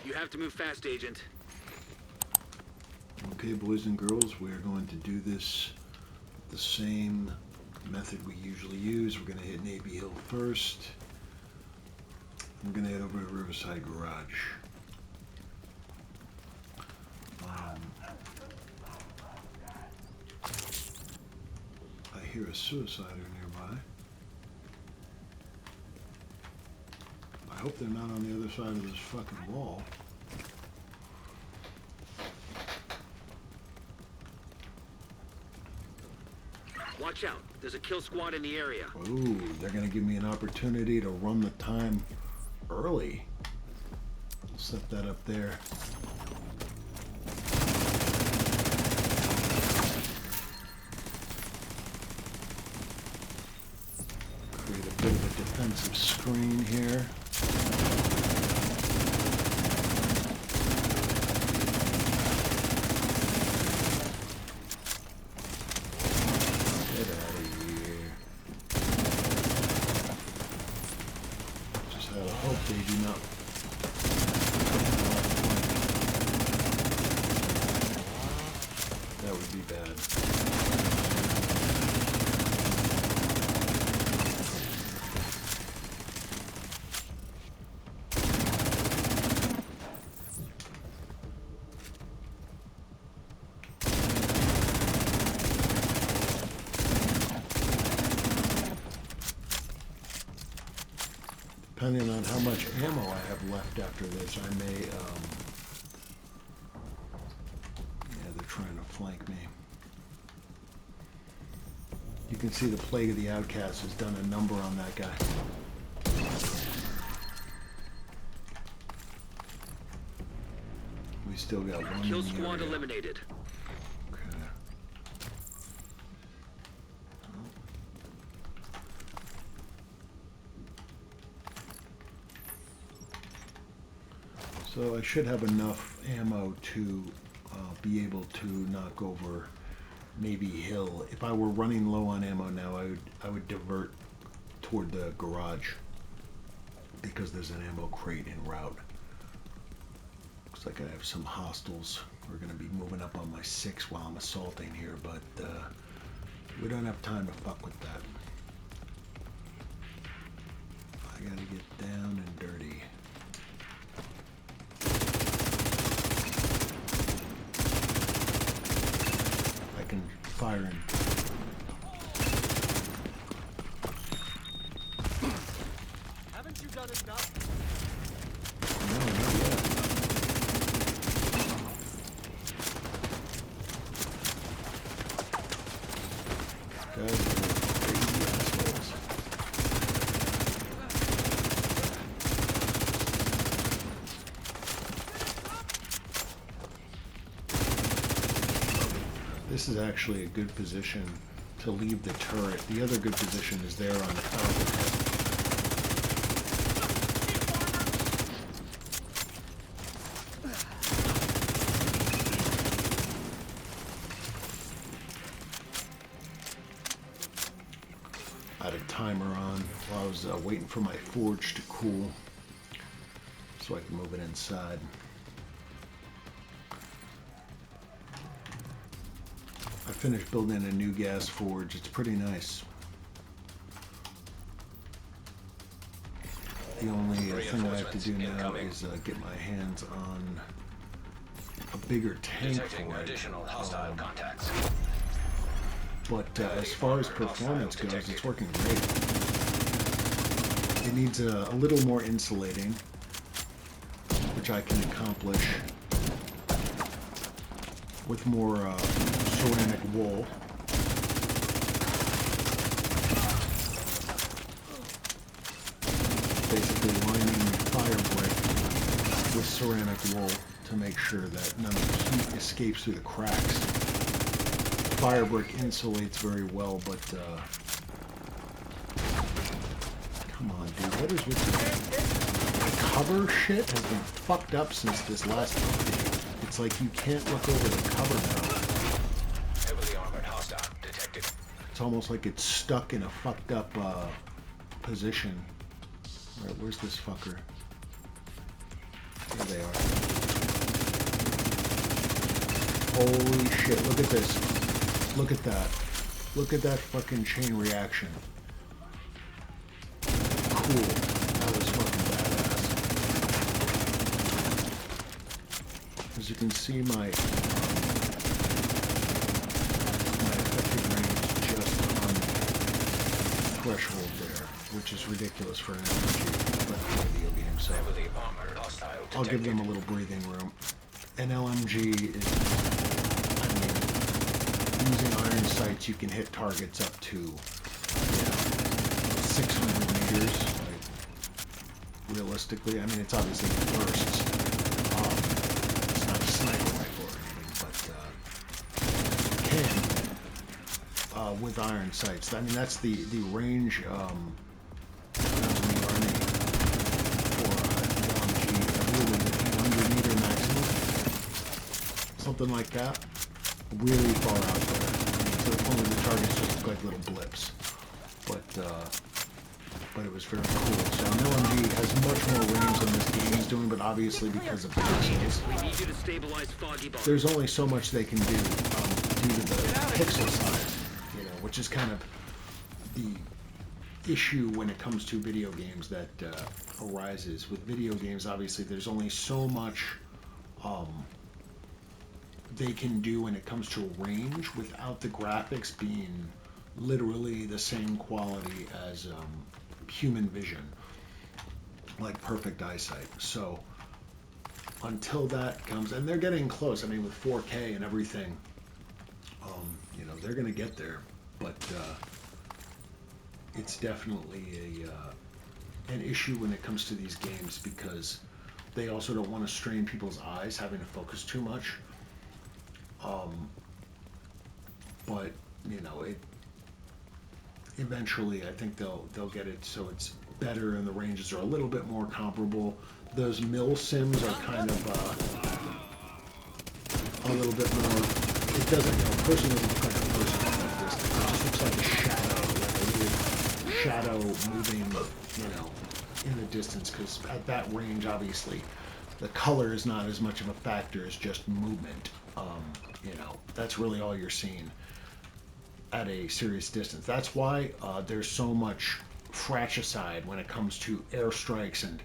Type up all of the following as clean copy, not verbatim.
You have to move fast, Agent. Okay, boys and girls, we are going to do this the same method we usually use. We're going to hit Navy Hill first. I'm going to head over to Riverside Garage. I hear a suicider nearby. I hope they're not on the other side of this fucking wall. Watch out. There's a kill squad in the area. Ooh, they're going to give me an opportunity to run the time early. Set that up there. Create a bit of a defensive screen here. Get out of here. Just had a hope they do not. That would be bad. Depending on how much ammo I have left after this, I may, yeah, they're trying to flank me. You can see the Plague of the Outcasts has done a number on that guy. We still got one Kill in the squad area. eliminated. Okay. So I should have enough ammo to be able to knock over Navy Hill. If I were running low on ammo now, I would divert toward the garage because there's an ammo crate en route. Looks like I have some hostiles. We're going to be moving up on my 6 while I'm assaulting here, but we don't have time to fuck with that. I got to get down and dirty. I can fire him. Haven't you done enough? No, not yet. Guys are crazy assholes. This is actually a good position to leave the turret. The other good position is there on the top. I had a timer on while I was waiting for my forge to cool so I can move it inside. I finished building a new gas forge. It's pretty nice. The only thing I have to do now is get my hands on a bigger tank for it. Additional hostile contacts. But as far as performance goes, it's working great. It needs a little more insulating, which I can accomplish with more ceramic wool. Basically lining fire brick with ceramic wool to make sure that none of the heat escapes through the cracks. Fire brick insulates very well, but come on, dude, what is with the cover shit has been fucked up since this last update. It's like you can't look over the cover now. Heavily armored hostile detected. It's almost like it's stuck in a fucked up position. Alright, where's this fucker? There they are. Holy shit, look at this. Look at that. Look at that fucking chain reaction. Cool. That was fucking badass. As you can see, my effective range is just on the threshold there, which is ridiculous for an RPG video game. So Heavily armored hostile I'll give them a detected. little breathing room. An LMG is, I mean, using iron sights, you can hit targets up to 600 meters. Like, realistically, I mean, it's obviously bursts. It's not a sniper rifle or anything, but can with iron sights. I mean, that's the range. When I was in the Army for the LMG, I believe it was 800 meter maximum, something like that. Really far out there. I mean, to the point where the targets just look like little blips. But it was very cool. So an LMG has much more range than this game is doing, but obviously because of pixels, We need you to stabilize Foggy Bottom. there's only so much they can do due to the pixel size, which is kind of the issue when it comes to video games that arises. With video games, obviously, there's only so much they can do when it comes to range without the graphics being literally the same quality as human vision, like perfect eyesight. So until that comes, and they're getting close. I mean, with 4K and everything, they're going to get there. But it's definitely an issue when it comes to these games because they also don't want to strain people's eyes having to focus too much. But it eventually, I think they'll get it so it's better and the ranges are a little bit more comparable. Those mill sims are kind of a little bit more. It doesn't. A person doesn't look like a person from that distance. It just looks like a shadow, like a weird shadow moving, in the distance. Because at that range, obviously, the color is not as much of a factor as just movement. That's really all you're seeing at a serious distance. That's why there's so much fratricide when it comes to airstrikes and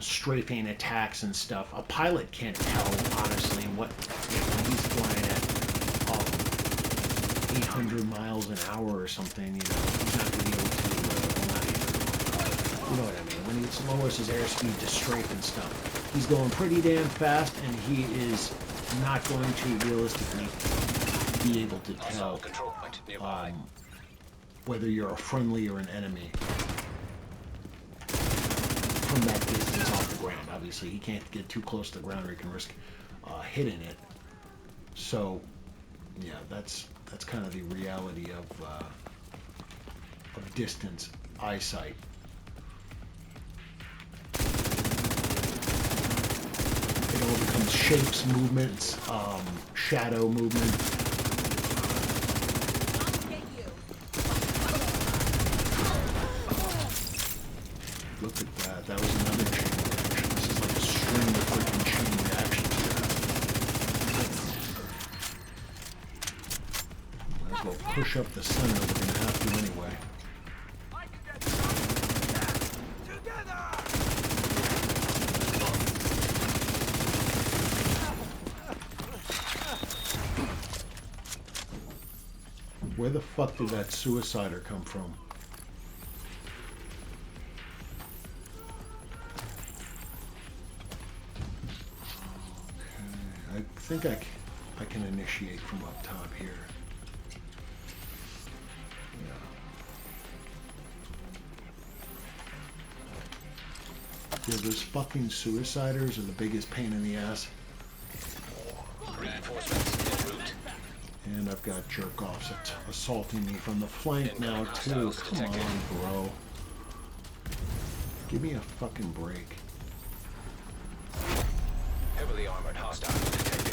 strafing attacks and stuff. A pilot can't tell, honestly, when he's flying at 800 miles an hour or something, he's not going to be able to, you know what I mean? When he lowers his airspeed to strafe and stuff, he's going pretty damn fast, and he is not going to realistically be able to tell Control point nearby. whether you're a friendly or an enemy from that distance off the ground. Obviously, he can't get too close to the ground or he can risk hitting it. So, yeah, that's kind of the reality of distance eyesight. It all becomes shapes, movements, shadow movement. Look at that. That was another chain reaction. This is like a string of freaking chain reactions. Might as well push up the center. We're going to have to anyway. Where the fuck did that suicider come from? Okay, I think I can initiate from up top here. Yeah, those fucking suiciders are the biggest pain in the ass. Reinforcements en route. And I've got jerk-offs that's assaulting me from the flank now, too. Come on, bro. Give me a fucking break. Heavily armored hostile detected.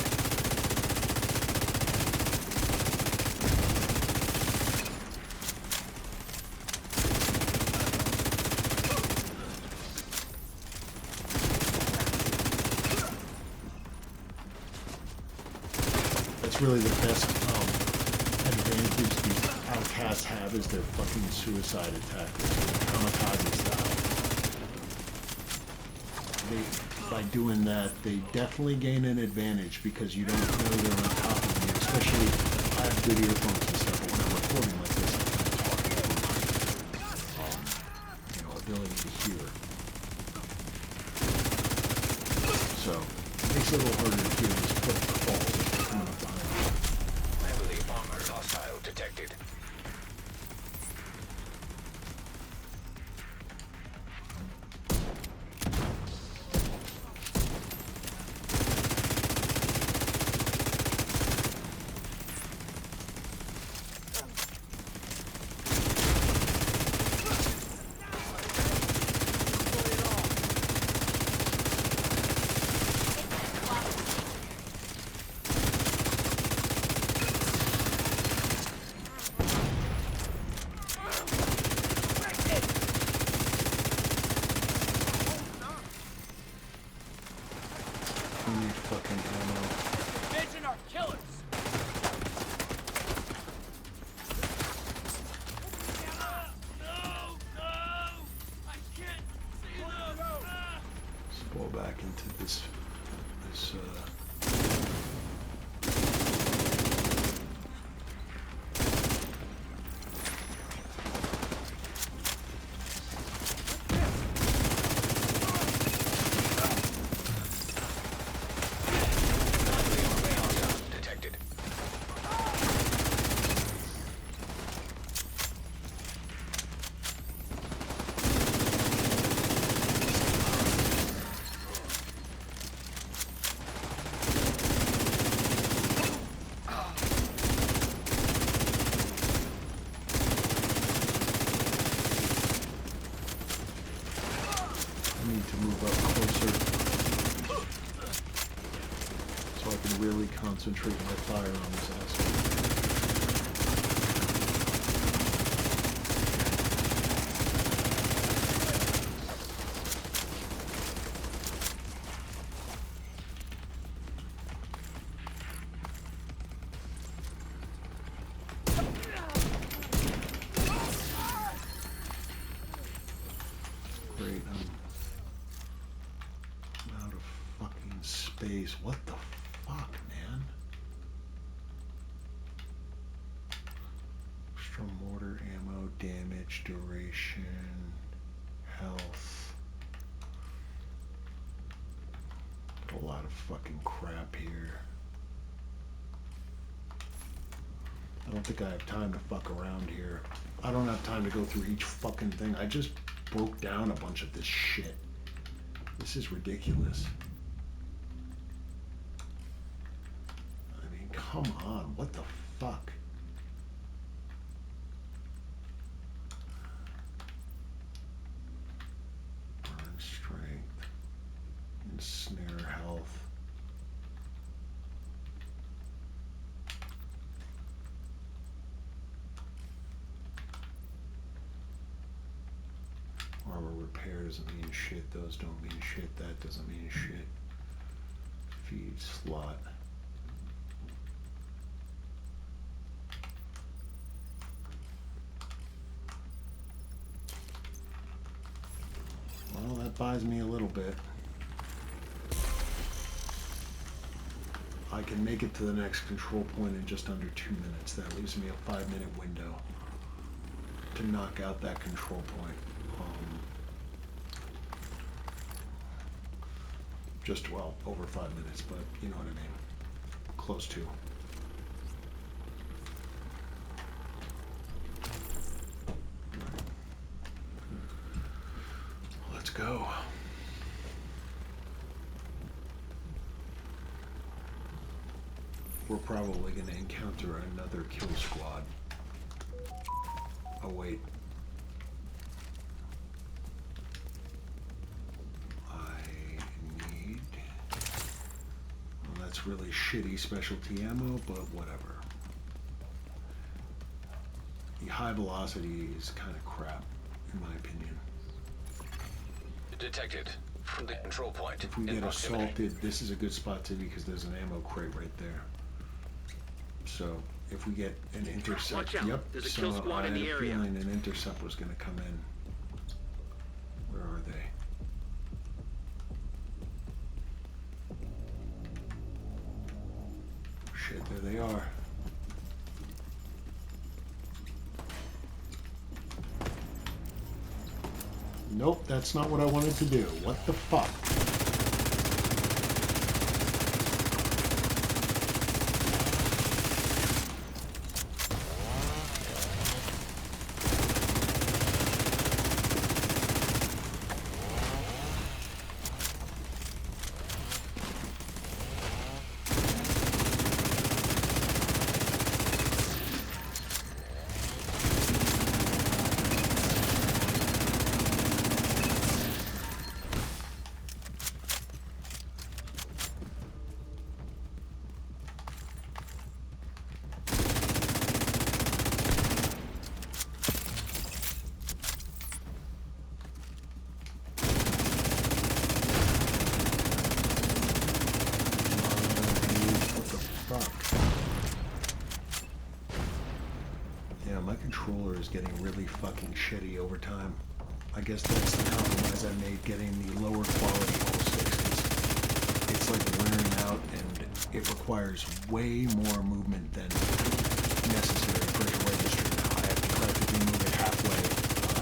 really the best advantage these outcasts have is their fucking suicide attackers, kamikaze style. By doing that, they definitely gain an advantage because you don't know they're on top of you. Especially, I have good earphones and stuff, but when I'm recording like this, I'm talking over my ability to hear. So it makes it a little harder to hear this foot fall coming up behind you. Heavily armored hostile detected. We need fucking ammo. Division are killers. No! I can't see them. Let's go back into this. Detected. I need to move up closer so I can really concentrate my fire on this asshole. Great, I'm out of fucking space. What the fuck, man? Extra mortar ammo, damage, duration, health. Got a lot of fucking crap here. I don't think I have time to fuck around here. I don't have time to go through each fucking thing. I just broke down a bunch of this shit. This is ridiculous. I mean, come on. What the fuck? Burn strength. Ensnare health. Armor repair doesn't mean shit. Those don't mean shit. That doesn't mean shit. Feed slot. Well, that buys me a little bit. I can make it to the next control point in just under 2 minutes. That leaves me a 5-minute window to knock out that control point. Just, well, over 5 minutes, but you know what I mean. Close to. Right. Let's go. We're probably going to encounter another kill squad. Oh, wait. That's really shitty specialty ammo, but whatever. The high velocity is kind of crap, in my opinion. Detected from the control point. If we in get proximity. assaulted, this is a good spot to be because there's an ammo crate right there. So if we get an intercept, Watch out. yep. There's a So kill squad I in had the a area. feeling an intercept was going to come in. Where are they? Shit, there they are. Nope, that's not what I wanted to do. What the fuck? Yeah, my controller is getting really fucking shitty over time. I guess that's the compromise I made, getting the lower quality all sticks. It's like wearing out, and it requires way more movement than necessary for it to register now. I have to practically move it halfway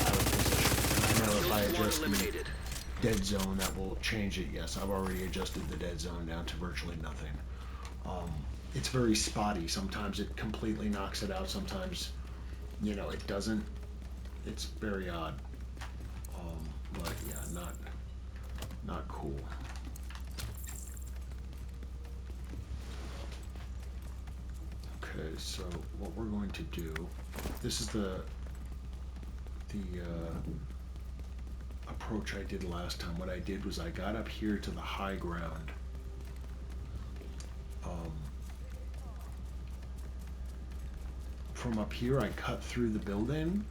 out of position. And I know if I adjust the dead zone, that will change it. Yes, I've already adjusted the dead zone down to virtually nothing. It's very spotty. Sometimes it completely knocks it out. Sometimes, you know, it doesn't. It's very odd. But yeah, not cool. Okay, so what we're going to do, this is the approach I did last time. What I did was I got up here to the high ground. From up here, I cut through the building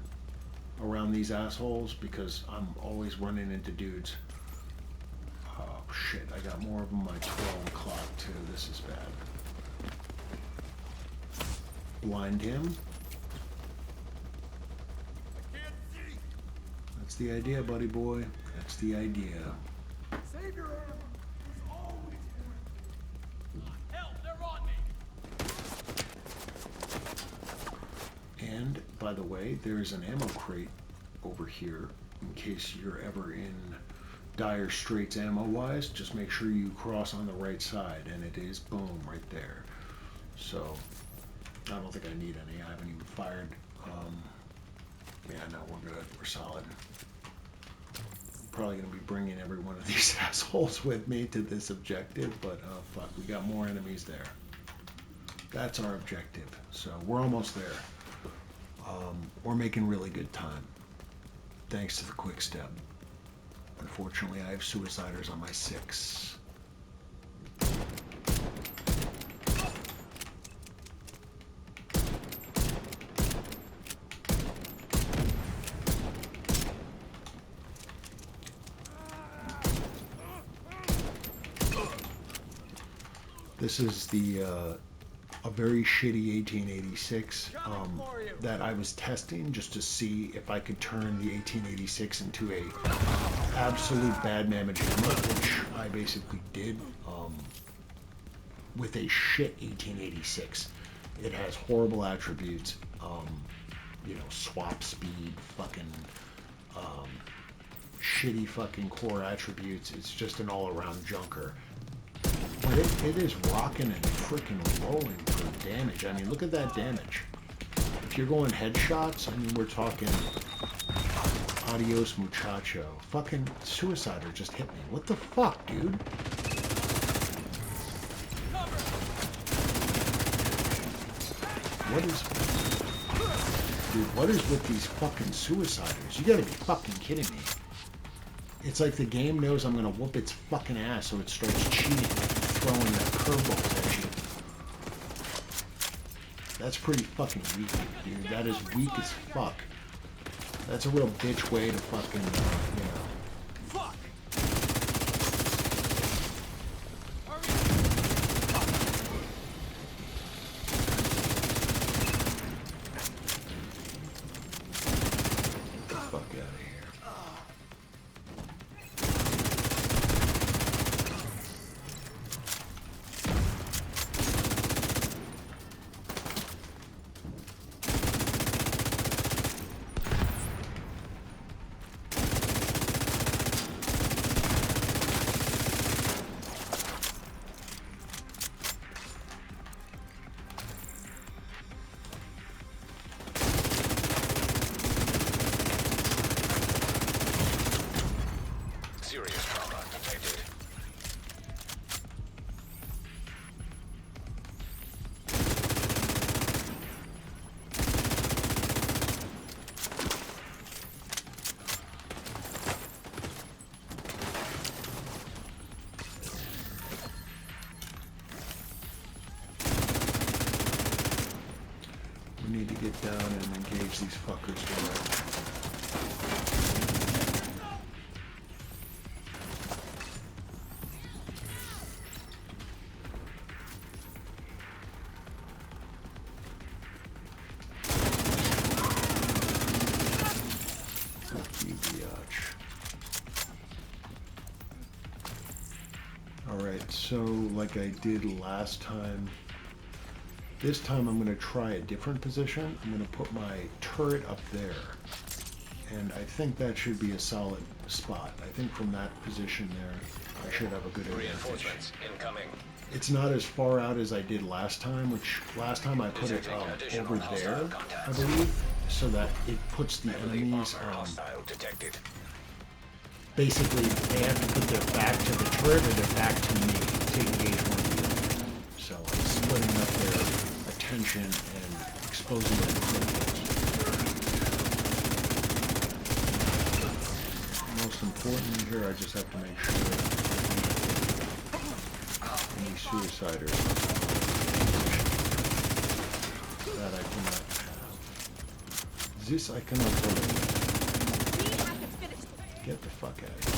around these assholes because I'm always running into dudes. Oh shit, I got more of them on my 12 o'clock too. This is bad. Blind him. That's the idea, buddy boy. That's the idea. Save your ammo. There's always one. Help, they're on me. And by the way, there's an ammo crate over here in case you're ever in dire straits ammo-wise. Just make sure you cross on the right side, and it is boom right there. So I don't think I need any. I haven't even fired. Yeah, no, we're good. We're solid. I'm probably going to be bringing every one of these assholes with me to this objective, but fuck, we got more enemies there. That's our objective. So we're almost there. We're making really good time, thanks to the quick step. Unfortunately, I have suiciders on my 6. This is a very shitty 1886 that I was testing just to see if I could turn the 1886 into a absolute bad mammoth hammer, which I basically did with a shit 1886. It has horrible attributes, you know, swap speed, fucking shitty fucking core attributes. It's just an all-around junker. But it is rocking and freaking rolling for damage. I mean, look at that damage. If you're going headshots, I mean, we're talking adios muchacho. Fucking suicider just hit me. What the fuck, dude? What is with these fucking suiciders? You gotta be fucking kidding me. It's like the game knows I'm gonna whoop its fucking ass, so it starts cheating, throwing the curveballs at you. That's pretty fucking weak, dude. That is weak as fuck. That's a real bitch way to fucking, you know. Fuck! fuck out of here. Serious trauma detected. We need to get down and engage these fuckers direct. Alright, so like I did last time, this time I'm going to try a different position. I'm going to put my turret up there. And I think that should be a solid spot. I think from that position there, I should have a good advantage. Reinforcements incoming. It's not as far out as I did last time, which last time I put it over there, I believe, so that it puts the enemies Hostile detected. basically they have to put their back to the turret or their back to me to engage one of the other. So I'm splitting up their attention and exposing them to criminals. Most important here, I just have to make sure any suiciders that I cannot have. This I cannot tolerate. Get the fuck out of here.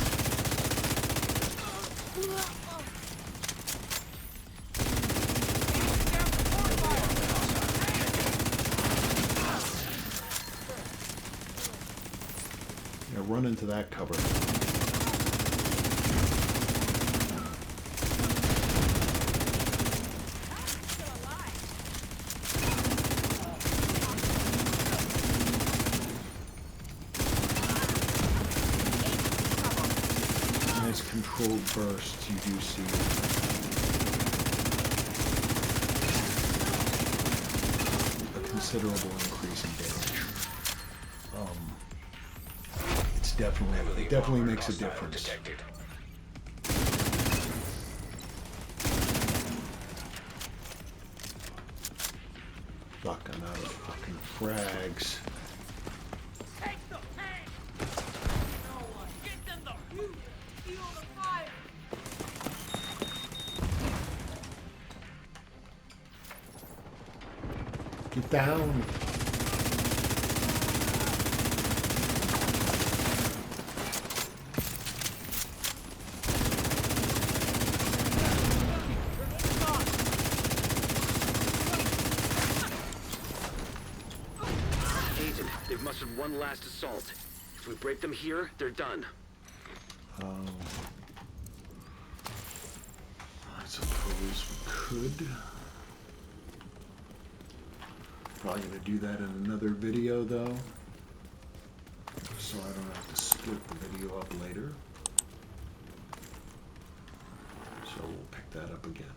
Yeah, run into that cover. Nice controlled bursts you do see. A considerable increase in damage. It definitely makes a difference. Detected. Fuck, I'm out of fucking frags. Take the tank! No one. Get them the root! Feel the fire! Get down! Agent, they've mustered one last assault. If we break them here, they're done. I suppose we could. Probably gonna do that in another video though, so I don't have to split the video up later. So we'll pick that up again.